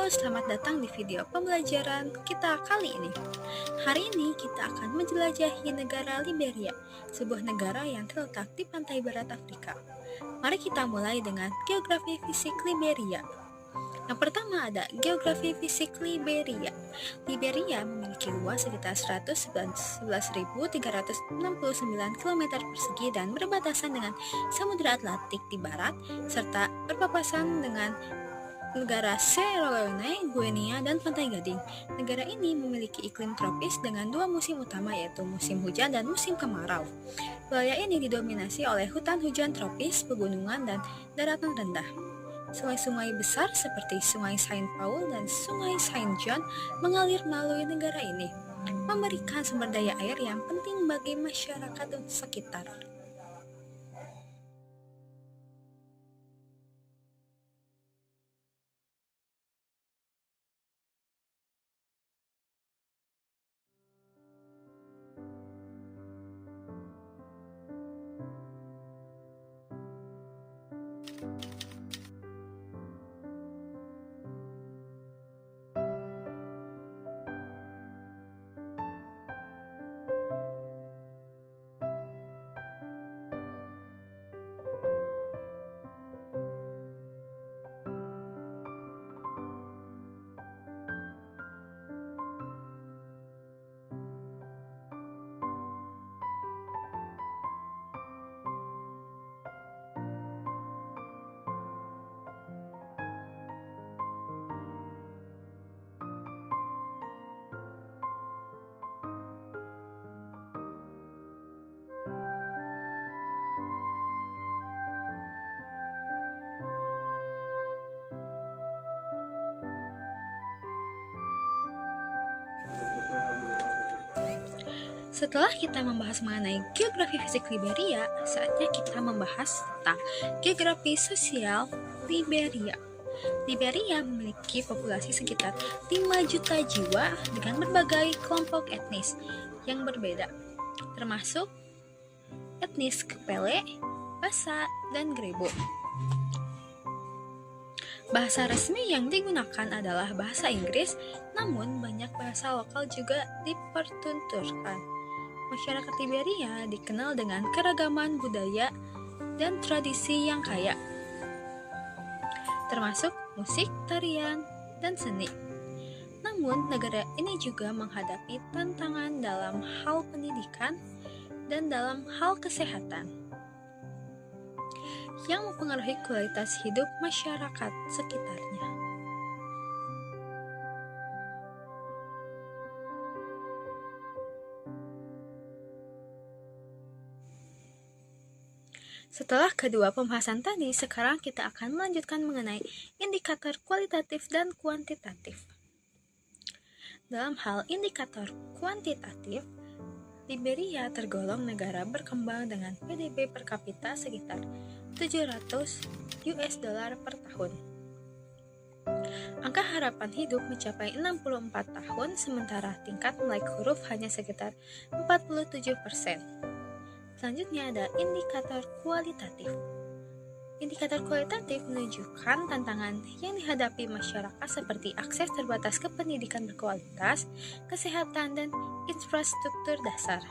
selamat datang di video pembelajaran kita kali ini. Hari ini kita akan menjelajahi negara Liberia, sebuah negara yang terletak di pantai barat Afrika. Mari kita mulai dengan geografi fisik Liberia. Yang pertama ada geografi fisik Liberia. Liberia memiliki luas sekitar 111.369 km persegi dan berbatasan dengan Samudra Atlantik di barat, serta berpapasan dengan negara Sierra Leone, Guinea, dan Pantai Gading. Negara ini memiliki iklim tropis dengan dua musim utama, yaitu musim hujan dan musim kemarau. Wilayah ini didominasi oleh hutan hujan tropis, pegunungan, dan daratan rendah. Sungai-sungai besar seperti Sungai Saint Paul dan Sungai Saint John mengalir melalui negara ini, memberikan sumber daya air yang penting bagi masyarakat sekitar. Setelah kita membahas mengenai geografi fisik Liberia, saatnya kita membahas tentang geografi sosial Liberia. Liberia memiliki populasi sekitar 5 juta jiwa dengan berbagai kelompok etnis yang berbeda, termasuk etnis Kpele, Bassa, dan Grebo. Bahasa resmi yang digunakan adalah bahasa Inggris, namun banyak bahasa lokal juga dipertuturkan. Masyarakat Liberia dikenal dengan keragaman budaya dan tradisi yang kaya, termasuk musik, tarian, dan seni. Namun, negara ini juga menghadapi tantangan dalam hal pendidikan dan dalam hal kesehatan yang mempengaruhi kualitas hidup masyarakat sekitarnya. Setelah kedua pembahasan tadi, sekarang kita akan melanjutkan mengenai indikator kualitatif dan kuantitatif. Dalam hal indikator kuantitatif, Liberia tergolong negara berkembang dengan PDB per kapita sekitar 700 US dollar per tahun. Angka harapan hidup mencapai 64 tahun, sementara tingkat melek huruf hanya sekitar 47%. Selanjutnya ada indikator kualitatif. Indikator kualitatif menunjukkan tantangan yang dihadapi masyarakat seperti akses terbatas ke pendidikan berkualitas, kesehatan, dan infrastruktur dasar.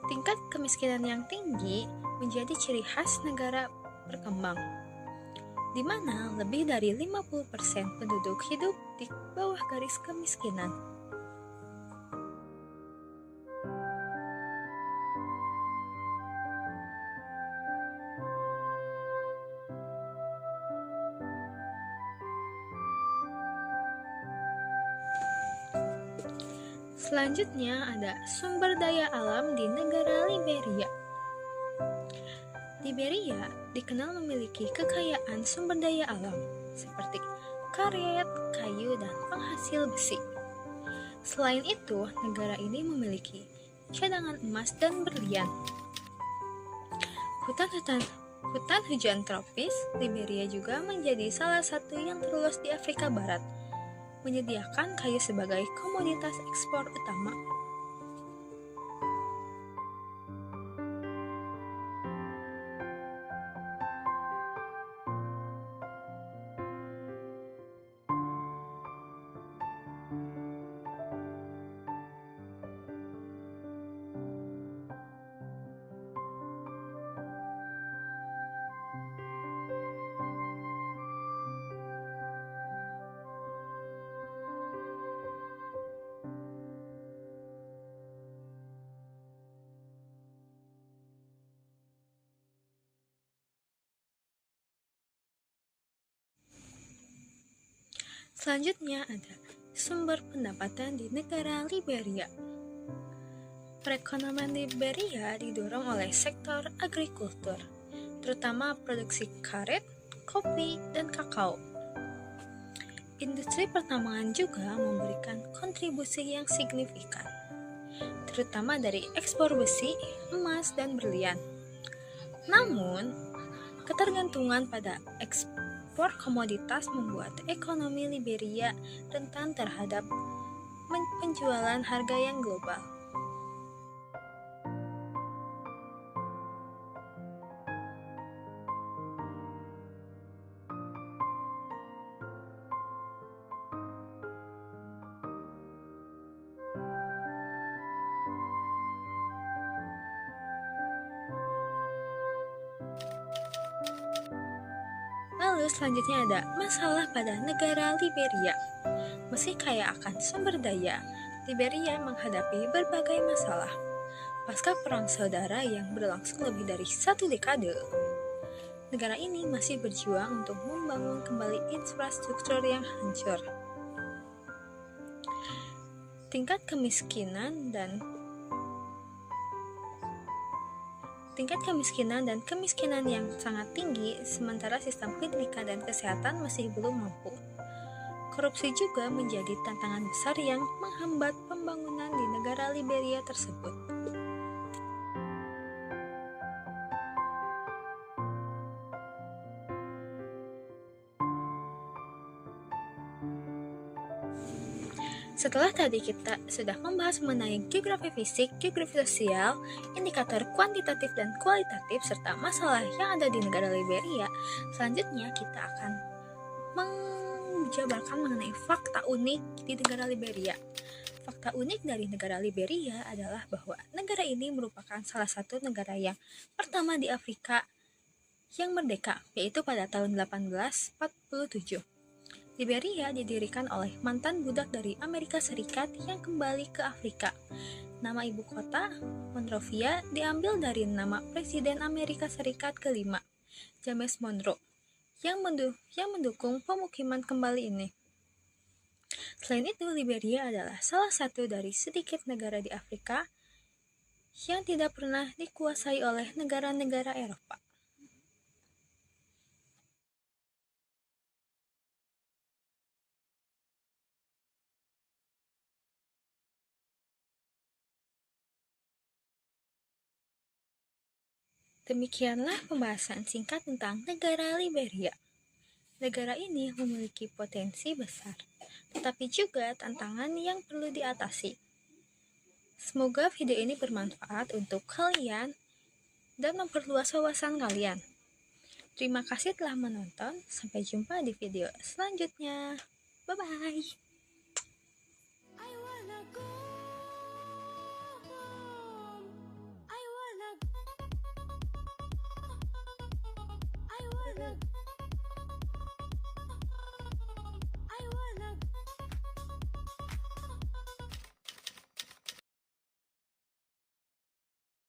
Tingkat kemiskinan yang tinggi menjadi ciri khas negara berkembang, di mana lebih dari 50% penduduk hidup di bawah garis kemiskinan. Selanjutnya ada sumber daya alam di negara Liberia. Liberia dikenal memiliki kekayaan sumber daya alam seperti karet, kayu, dan penghasil besi. Selain itu, negara ini memiliki cadangan emas dan berlian. Hutan hujan tropis Liberia juga menjadi salah satu yang terluas di Afrika Barat, menyediakan kayu sebagai komoditas ekspor utama. Selanjutnya ada sumber pendapatan di negara Liberia. Perekonomian Liberia didorong oleh sektor agrikultur, terutama produksi karet, kopi, dan kakao. Industri pertambangan juga memberikan kontribusi yang signifikan, terutama dari ekspor besi, emas, dan berlian. Namun, ketergantungan pada ekspor komoditas membuat ekonomi Liberia rentan terhadap penjualan harga yang global. Lalu selanjutnya ada masalah pada negara Liberia. Meski kaya akan sumber daya, Liberia menghadapi berbagai masalah. Pasca perang saudara yang berlangsung lebih dari 1 dekade, negara ini masih berjuang untuk membangun kembali infrastruktur yang hancur. Tingkat kemiskinan dan kemiskinan yang sangat tinggi, sementara sistem pendidikan dan kesehatan masih belum mampu. Korupsi juga menjadi tantangan besar yang menghambat pembangunan di negara Liberia tersebut. Setelah tadi kita sudah membahas mengenai geografi fisik, geografi sosial, indikator kuantitatif dan kualitatif, serta masalah yang ada di negara Liberia, selanjutnya kita akan menjabarkan mengenai fakta unik di negara Liberia. Fakta unik dari negara Liberia adalah bahwa negara ini merupakan salah satu negara yang pertama di Afrika yang merdeka, yaitu pada tahun 1847. Liberia didirikan oleh mantan budak dari Amerika Serikat yang kembali ke Afrika. Nama ibu kota, Monrovia, diambil dari nama Presiden Amerika Serikat kelima, James Monroe, yang mendukung pemukiman kembali ini. Selain itu, Liberia adalah salah satu dari sedikit negara di Afrika yang tidak pernah dikuasai oleh negara-negara Eropa. Demikianlah pembahasan singkat tentang negara Liberia. Negara ini memiliki potensi besar, tetapi juga tantangan yang perlu diatasi. Semoga video ini bermanfaat untuk kalian dan memperluas wawasan kalian. Terima kasih telah menonton. Sampai jumpa di video selanjutnya. Bye-bye. I wanna